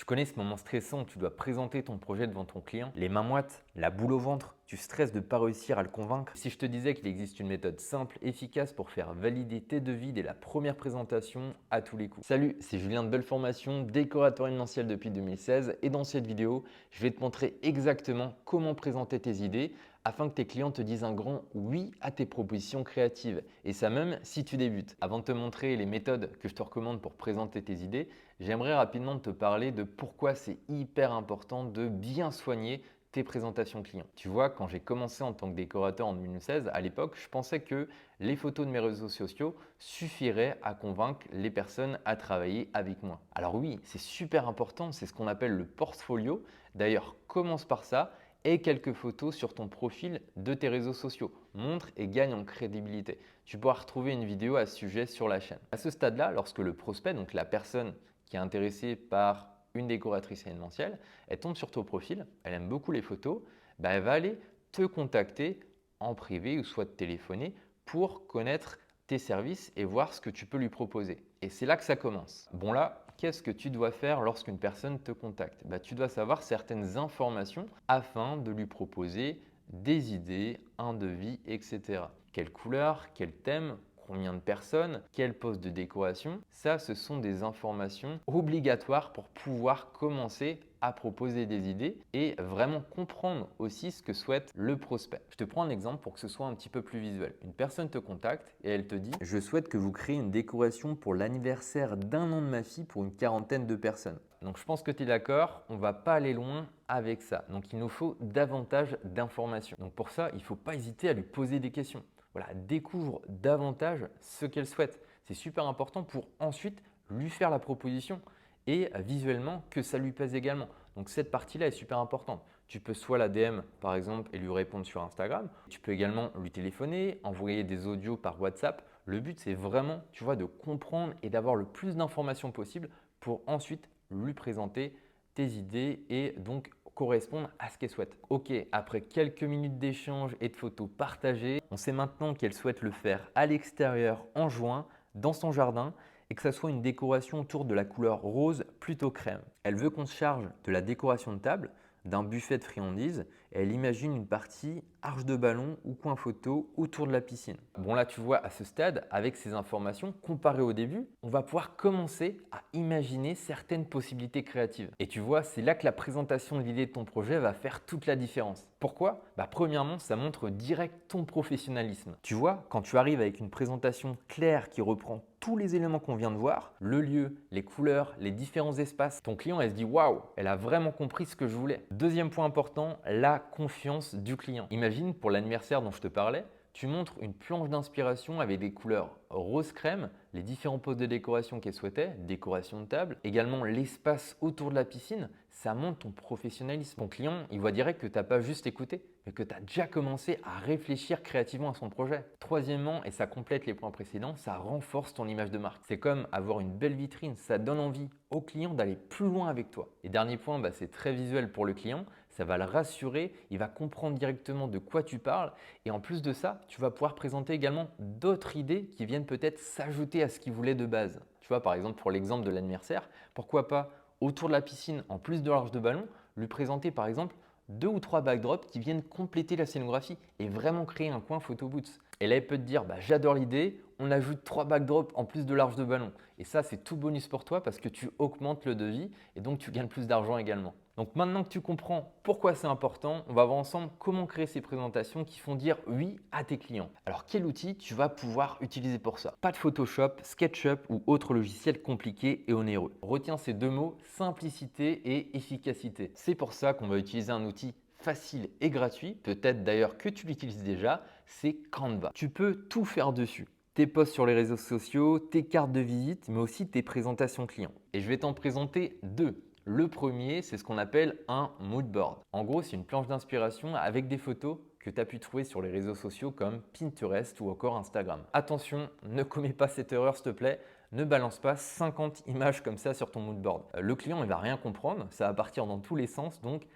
Tu connais ce moment stressant où tu dois présenter ton projet devant ton client? Les mains moites, la boule au ventre, tu stresses de ne pas réussir à le convaincre? Si je te disais qu'il existe une méthode simple, efficace pour faire valider tes devis dès la première présentation à tous les coups. Salut, c'est Julien de Belle Formation, décorateur événementiel depuis 2016 et dans cette vidéo, je vais te montrer exactement comment présenter tes idées afin que tes clients te disent un grand oui à tes propositions créatives. Et ça même si tu débutes. Avant de te montrer les méthodes que je te recommande pour présenter tes idées, j'aimerais rapidement te parler de pourquoi c'est hyper important de bien soigner tes présentations clients. Tu vois, quand j'ai commencé en tant que décorateur en 2016, à l'époque, je pensais que les photos de mes réseaux sociaux suffiraient à convaincre les personnes à travailler avec moi. Alors oui, c'est super important, c'est ce qu'on appelle le portfolio. D'ailleurs, commence par ça et quelques photos sur ton profil de tes réseaux sociaux. Montre et gagne en crédibilité. Tu pourras retrouver une vidéo à ce sujet sur la chaîne. À ce stade-là, lorsque le prospect, donc la personne qui est intéressée par une décoratrice événementielle, elle tombe sur ton profil, elle aime beaucoup les photos, elle va aller te contacter en privé ou soit te téléphoner pour connaître tes services et voir ce que tu peux lui proposer. Et c'est là que ça commence. Bon là, qu'est-ce que tu dois faire lorsqu'une personne te contacte? Tu dois savoir certaines informations afin de lui proposer des idées, un devis, etc. Quelle couleur, quel thème, combien de personnes, quel poste de décoration. Ça, ce sont des informations obligatoires pour pouvoir commencer à proposer des idées et vraiment comprendre aussi ce que souhaite le prospect. Je te prends un exemple pour que ce soit un petit peu plus visuel. Une personne te contacte et elle te dit « Je souhaite que vous créez une décoration pour l'anniversaire d'1 an de ma fille pour une quarantaine de personnes. » Donc je pense que tu es d'accord, on ne va pas aller loin avec ça. Donc il nous faut davantage d'informations. Donc pour ça, il ne faut pas hésiter à lui poser des questions. Voilà, découvre davantage ce qu'elle souhaite. C'est super important pour ensuite lui faire la proposition et visuellement que ça lui plaise également. Donc cette partie-là est super importante. Tu peux soit la DM par exemple et lui répondre sur Instagram. Tu peux également lui téléphoner, envoyer des audios par WhatsApp. Le but c'est vraiment, tu vois, de comprendre et d'avoir le plus d'informations possible pour ensuite lui présenter tes idées et donc correspondre à ce qu'elle souhaite. Ok, après quelques minutes d'échange et de photos partagées, on sait maintenant qu'elle souhaite le faire à l'extérieur en juin, dans son jardin, et que ça soit une décoration autour de la couleur rose plutôt crème. Elle veut qu'on se charge de la décoration de table, d'un buffet de friandises, et elle imagine une partie arche de ballon ou coin photo autour de la piscine. Bon là tu vois, à ce stade, avec ces informations, comparées au début, on va pouvoir commencer à imaginer certaines possibilités créatives. Et tu vois, c'est là que la présentation de l'idée de ton projet va faire toute la différence. Pourquoi? Premièrement, ça montre direct ton professionnalisme. Tu vois, quand tu arrives avec une présentation claire qui reprend tous les éléments qu'on vient de voir, le lieu, les couleurs, les différents espaces, ton client elle se dit waouh, elle a vraiment compris ce que je voulais. Deuxième point important, la confiance du client. Imagine pour l'anniversaire dont je te parlais, tu montres une planche d'inspiration avec des couleurs rose crème, les différents postes de décoration qu'elle souhaitait, décoration de table, également l'espace autour de la piscine, ça montre ton professionnalisme. Ton client, il voit direct que tu n'as pas juste écouté, mais que tu as déjà commencé à réfléchir créativement à son projet. Troisièmement, et ça complète les points précédents, ça renforce ton image de marque. C'est comme avoir une belle vitrine, ça donne envie au client d'aller plus loin avec toi. Et dernier point, c'est très visuel pour le client, ça va le rassurer, il va comprendre directement de quoi tu parles et en plus de ça, tu vas pouvoir présenter également d'autres idées qui viennent peut-être s'ajouter à ce qu'il voulait de base. Tu vois, par exemple, pour l'exemple de l'anniversaire, pourquoi pas autour de la piscine, en plus de l'arche de ballon, lui présenter par exemple 2 ou 3 backdrops qui viennent compléter la scénographie et vraiment créer un coin photo booth. Et là, il peut te dire, j'adore l'idée, on ajoute 3 backdrops en plus de l'arche de ballon. Et ça, c'est tout bonus pour toi parce que tu augmentes le devis et donc tu gagnes plus d'argent également. Donc maintenant que tu comprends pourquoi c'est important, on va voir ensemble comment créer ces présentations qui font dire oui à tes clients. Alors quel outil tu vas pouvoir utiliser pour ça? Pas de Photoshop, SketchUp ou autre logiciel compliqué et onéreux. Retiens ces deux mots, simplicité et efficacité. C'est pour ça qu'on va utiliser un outil facile et gratuit, peut-être d'ailleurs que tu l'utilises déjà, c'est Canva. Tu peux tout faire dessus. Tes posts sur les réseaux sociaux, tes cartes de visite, mais aussi tes présentations clients. Et je vais t'en présenter deux. Le premier, c'est ce qu'on appelle un mood board. En gros, c'est une planche d'inspiration avec des photos que tu as pu trouver sur les réseaux sociaux comme Pinterest ou encore Instagram. Attention, ne commets pas cette erreur s'il te plaît, ne balance pas 50 images comme ça sur ton mood board. Le client ne va rien comprendre, ça va partir dans tous les sens, donc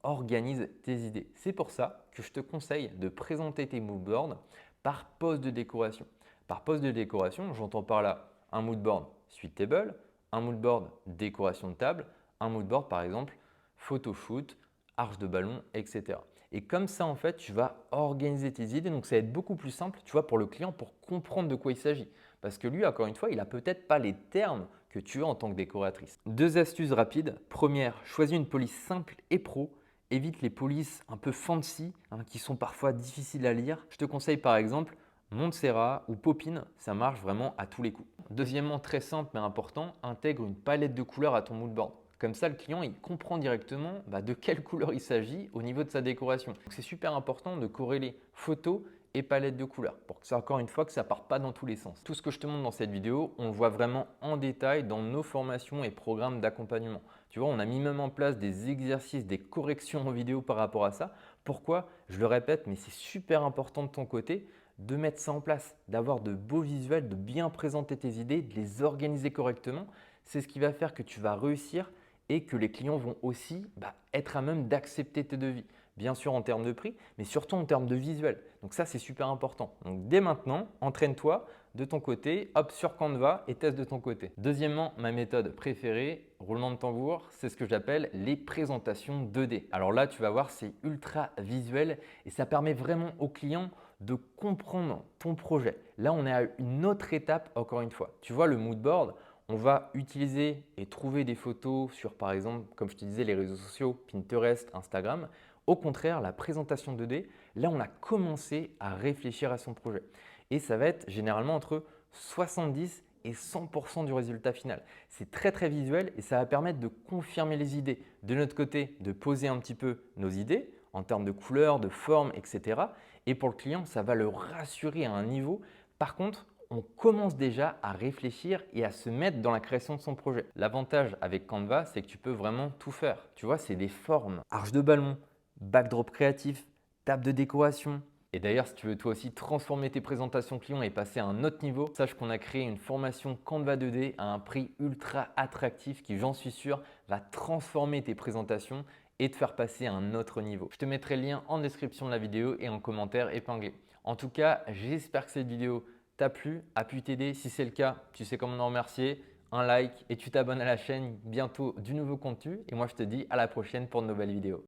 organise tes idées. C'est pour ça que je te conseille de présenter tes mood boards par poste de décoration. Par poste de décoration, j'entends par là un mood board suite table, un mood board décoration de table, un mood board par exemple, photo shoot, arche de ballon, etc. Et comme ça, en fait, tu vas organiser tes idées. Donc, ça va être beaucoup plus simple, tu vois, pour le client, pour comprendre de quoi il s'agit. Parce que lui, encore une fois, il n'a peut-être pas les termes que tu as en tant que décoratrice. Deux astuces rapides. Première, choisis une police simple et pro. Évite les polices un peu fancy, qui sont parfois difficiles à lire. Je te conseille par exemple Montserrat ou Popin, ça marche vraiment à tous les coups. Deuxièmement, très simple mais important, intègre une palette de couleurs à ton mood board. Comme ça, le client il comprend directement de quelle couleur il s'agit au niveau de sa décoration. C'est super important de corréler photo et palette de couleurs pour que ça, encore une fois, que ça ne parte pas dans tous les sens. Tout ce que je te montre dans cette vidéo, on le voit vraiment en détail dans nos formations et programmes d'accompagnement. Tu vois, on a mis même en place des exercices, des corrections en vidéo par rapport à ça. Pourquoi? Je le répète, mais c'est super important de ton côté de mettre ça en place, d'avoir de beaux visuels, de bien présenter tes idées, de les organiser correctement. C'est ce qui va faire que tu vas réussir et que les clients vont aussi être à même d'accepter tes devis. Bien sûr en termes de prix, mais surtout en termes de visuel. Donc ça, c'est super important. Donc dès maintenant, entraîne-toi de ton côté, hop sur Canva et teste de ton côté. Deuxièmement, ma méthode préférée, roulement de tambour, c'est ce que j'appelle les présentations 2D. Alors là, tu vas voir, c'est ultra visuel et ça permet vraiment aux clients de comprendre ton projet. Là, on est à une autre étape encore une fois. Tu vois, le mood board, on va utiliser et trouver des photos sur, par exemple, comme je te disais, les réseaux sociaux, Pinterest, Instagram. Au contraire, la présentation 2D, là, on a commencé à réfléchir à son projet. Et ça va être généralement entre 70 et 100% du résultat final. C'est très très visuel et ça va permettre de confirmer les idées. De notre côté, de poser un petit peu nos idées en termes de couleurs, de formes, etc. Et pour le client, ça va le rassurer à un niveau. Par contre, on commence déjà à réfléchir et à se mettre dans la création de son projet. L'avantage avec Canva, c'est que tu peux vraiment tout faire. Tu vois, c'est des formes, arche de ballon, backdrop créatif, table de décoration. Et d'ailleurs, si tu veux toi aussi transformer tes présentations clients et passer à un autre niveau, sache qu'on a créé une formation Canva 2D à un prix ultra attractif qui, j'en suis sûr, va transformer tes présentations et te faire passer à un autre niveau. Je te mettrai le lien en description de la vidéo et en commentaire épinglé. En tout cas, j'espère que cette vidéo t'a plu, a pu t'aider. Si c'est le cas, tu sais comment nous remercier. Un like et tu t'abonnes à la chaîne. Bientôt du nouveau contenu. Et moi, je te dis à la prochaine pour de nouvelles vidéos.